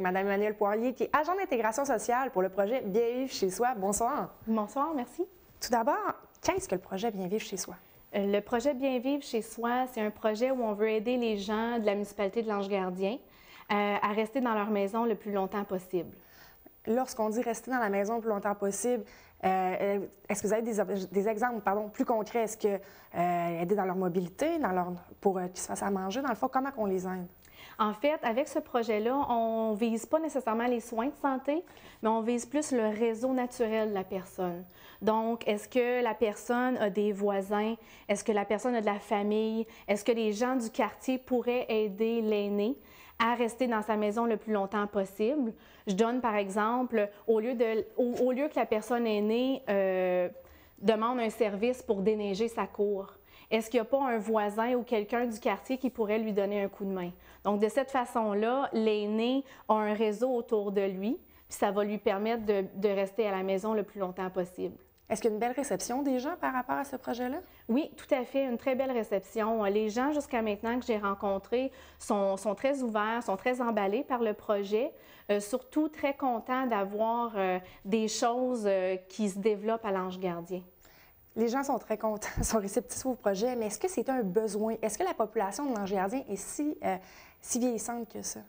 Mme Emmanuelle Poirier, qui est agent d'intégration sociale pour le projet Bien vivre chez soi. Bonsoir. Bonsoir, merci. Tout d'abord, qu'est-ce que le projet Bien vivre chez soi? Le projet Bien vivre chez soi, c'est un projet où on veut aider les gens de la municipalité de l'Ange-Gardien à rester dans leur maison le plus longtemps possible. Lorsqu'on dit rester dans la maison le plus longtemps possible, est-ce que vous avez des exemples plus concrets? Est-ce que aider dans leur mobilité, pour qu'ils se fassent à manger? Dans le fond, comment on les aide? En fait, avec ce projet-là, on ne vise pas nécessairement les soins de santé, mais on vise plus le réseau naturel de la personne. Donc, est-ce que la personne a des voisins? Est-ce que la personne a de la famille? Est-ce que les gens du quartier pourraient aider l'aîné à rester dans sa maison le plus longtemps possible? Je donne par exemple, au lieu que la personne aînée demande un service pour déneiger sa cour, est-ce qu'il n'y a pas un voisin ou quelqu'un du quartier qui pourrait lui donner un coup de main? Donc, de cette façon-là, l'aîné a un réseau autour de lui, puis ça va lui permettre de rester à la maison le plus longtemps possible. Est-ce qu'il y a une belle réception des gens par rapport à ce projet-là? Oui, tout à fait, une très belle réception. Les gens, jusqu'à maintenant, que j'ai rencontrés sont très ouverts, sont très emballés par le projet, surtout très contents d'avoir des choses qui se développent à l'Ange-Gardien. Les gens sont très contents, sont réceptifs au projet, mais est-ce que c'est un besoin? Est-ce que la population de l'Ange-Gardien est si vieillissante que ça?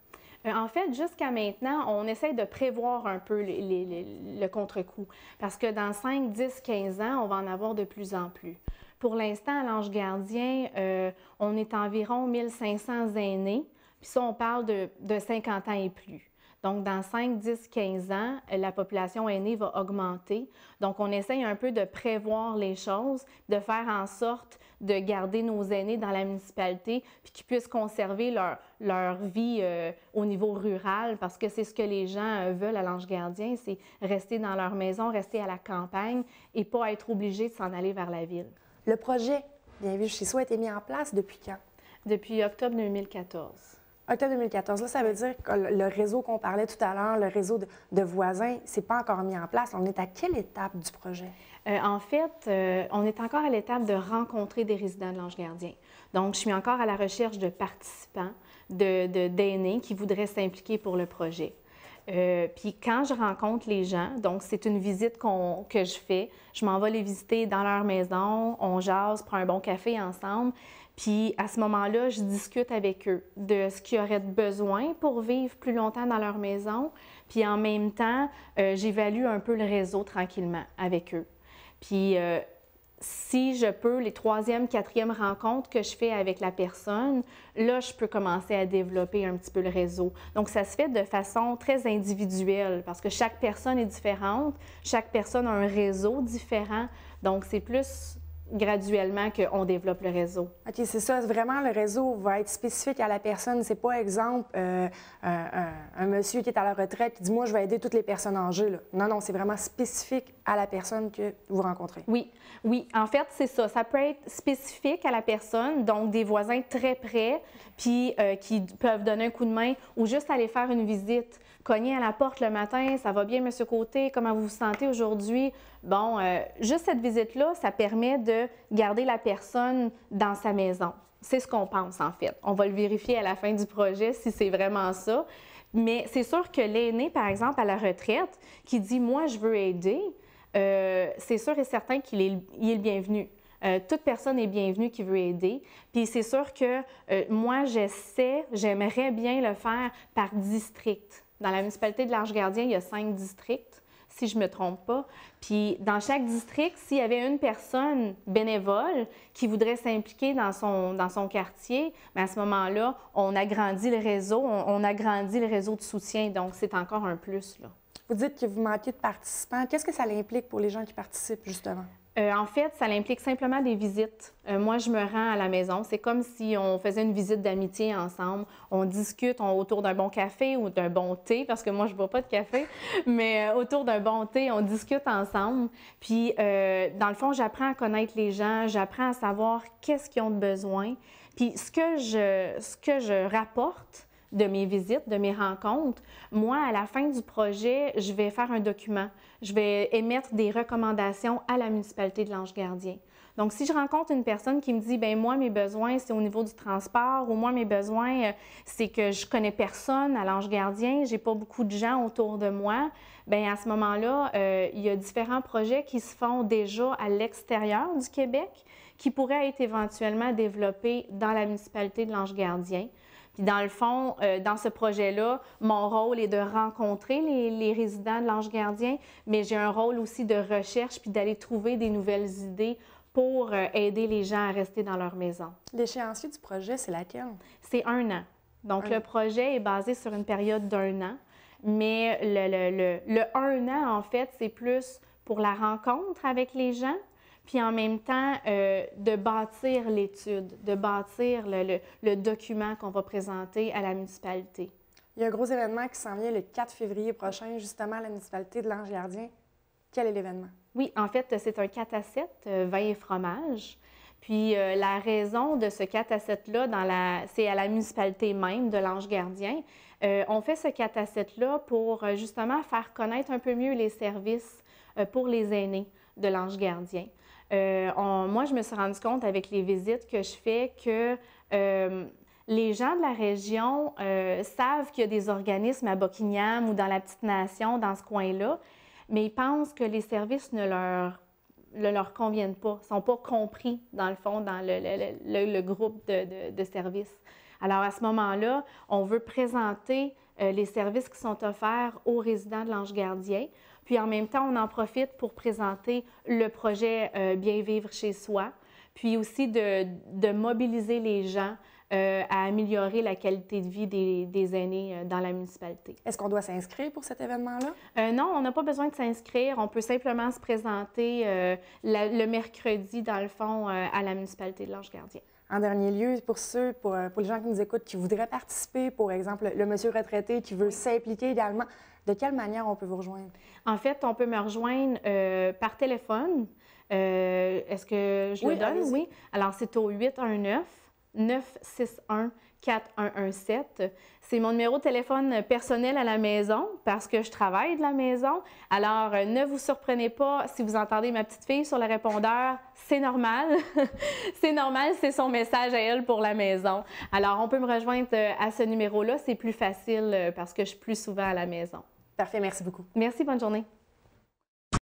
En fait, jusqu'à maintenant, on essaie de prévoir un peu le contre-coup parce que dans 5, 10, 15 ans, on va en avoir de plus en plus. Pour l'instant, à l'Ange-Gardien, on est environ 1500 aînés, puis ça, on parle de 50 ans et plus. Donc, dans 5, 10, 15 ans, la population aînée va augmenter. Donc, on essaye un peu de prévoir les choses, de faire en sorte de garder nos aînés dans la municipalité puis qu'ils puissent conserver leur vie au niveau rural parce que c'est ce que les gens veulent à l'Ange-Gardien, c'est rester dans leur maison, rester à la campagne et pas être obligés de s'en aller vers la ville. Le projet Bien vivre chez soi a été mis en place depuis quand? Depuis octobre 2014. Octobre 2014, là, ça veut dire que le réseau qu'on parlait tout à l'heure, le réseau de voisins, c'est pas encore mis en place. On est à quelle étape du projet? En fait, on est encore à l'étape de rencontrer des résidents de l'Ange-Gardien. Donc, je suis encore à la recherche de participants, d'aînés qui voudraient s'impliquer pour le projet. Puis quand je rencontre les gens, donc c'est une visite que je fais, je m'en vais les visiter dans leur maison, on jase, prend un bon café ensemble. Puis à ce moment-là, je discute avec eux de ce qu'ils auraient besoin pour vivre plus longtemps dans leur maison. Puis en même temps, j'évalue un peu le réseau tranquillement avec eux. Puis si je peux, les 3e, 4e rencontres que je fais avec la personne, là, je peux commencer à développer un petit peu le réseau. Donc, ça se fait de façon très individuelle parce que chaque personne est différente, chaque personne a un réseau différent. Donc, c'est plus graduellement qu'on développe le réseau. OK, c'est ça. Vraiment, le réseau va être spécifique à la personne. C'est pas, exemple, un monsieur qui est à la retraite qui dit « Moi, je vais aider toutes les personnes âgées. » Non, non, c'est vraiment spécifique à la personne que vous rencontrez. Oui, oui. En fait, c'est ça. Ça peut être spécifique à la personne, donc des voisins très près, puis qui peuvent donner un coup de main ou juste aller faire une visite. Cogner à la porte le matin, ça va bien, Monsieur Côté, comment vous vous sentez aujourd'hui? Bon, juste cette visite-là, ça permet de garder la personne dans sa maison. C'est ce qu'on pense, en fait. On va le vérifier à la fin du projet si c'est vraiment ça. Mais c'est sûr que l'aîné, par exemple, à la retraite, qui dit « Moi, je veux aider », c'est sûr et certain qu'il est le bienvenu. Toute personne est bienvenue qui veut aider. Puis c'est sûr que moi, j'aimerais bien le faire par district. Dans la municipalité de l'Ange-Gardien, il y a 5 districts, si je ne me trompe pas. Puis dans chaque district, s'il y avait une personne bénévole qui voudrait s'impliquer dans son quartier, bien à ce moment-là, on agrandit le réseau, on agrandit le réseau de soutien. Donc, c'est encore un plus, là. Vous dites que vous manquez de participants. Qu'est-ce que ça implique pour les gens qui participent, justement? En fait, ça implique simplement des visites. Moi, je me rends à la maison. C'est comme si on faisait une visite d'amitié ensemble. On discute autour d'un bon café ou d'un bon thé, parce que moi, je ne bois pas de café, mais autour d'un bon thé, on discute ensemble. Puis, dans le fond, j'apprends à connaître les gens, j'apprends à savoir qu'est-ce qu'ils ont de besoin. Puis, ce que je rapporte, de mes visites, de mes rencontres, moi, à la fin du projet, je vais faire un document. Je vais émettre des recommandations à la municipalité de l'Ange-Gardien. Donc, si je rencontre une personne qui me dit, bien moi, mes besoins, c'est au niveau du transport, ou moi, mes besoins, c'est que je connais personne à l'Ange-Gardien, j'ai pas beaucoup de gens autour de moi, bien à ce moment-là, il y a différents projets qui se font déjà à l'extérieur du Québec, qui pourraient être éventuellement développés dans la municipalité de l'Ange-Gardien. Puis dans le fond, dans ce projet-là, mon rôle est de rencontrer les résidents de l'Ange-Gardien, mais j'ai un rôle aussi de recherche puis d'aller trouver des nouvelles idées pour aider les gens à rester dans leur maison. L'échéancier du projet, c'est laquelle? C'est 1 an. Donc, le projet est basé sur une période d'1 an, mais le 1 an, en fait, c'est plus pour la rencontre avec les gens, puis en même temps, de bâtir l'étude, de bâtir le document qu'on va présenter à la municipalité. Il y a un gros événement qui s'en vient le 4 février prochain, justement, à la municipalité de l'Ange-Gardien. Quel est l'événement? Oui, en fait, c'est un 4 à 7, vin et fromage. Puis la raison de ce 4 à 7-là, c'est à la municipalité même de l'Ange-Gardien. On fait ce 4 à 7-là pour justement faire connaître un peu mieux les services pour les aînés de l'Ange-Gardien. Moi, je me suis rendu compte avec les visites que je fais que les gens de la région savent qu'il y a des organismes à Buckingham ou dans la Petite-Nation, dans ce coin-là, mais ils pensent que les services ne leur conviennent pas, ne sont pas compris, dans le fond, dans le groupe de services. Alors, à ce moment-là, on veut présenter les services qui sont offerts aux résidents de l'Ange-Gardien. Puis, en même temps, on en profite pour présenter le projet Bien vivre chez soi, puis aussi de mobiliser les gens à améliorer la qualité de vie des aînés dans la municipalité. Est-ce qu'on doit s'inscrire pour cet événement-là? Non, on n'a pas besoin de s'inscrire. On peut simplement se présenter le mercredi, dans le fond, à la municipalité de l'Ange-Gardien. En dernier lieu, pour les gens qui nous écoutent, qui voudraient participer, par exemple, le monsieur retraité qui veut s'impliquer également, de quelle manière on peut vous rejoindre? En fait, on peut me rejoindre par téléphone. Est-ce que je le donne? Allez-y. Oui. Alors, c'est au 819-961-4117. C'est mon numéro de téléphone personnel à la maison parce que je travaille de la maison. Alors, ne vous surprenez pas si vous entendez ma petite fille sur le répondeur. C'est normal. C'est normal, c'est son message à elle pour la maison. Alors, on peut me rejoindre à ce numéro-là. C'est plus facile parce que je suis plus souvent à la maison. Parfait, merci beaucoup. Merci, bonne journée.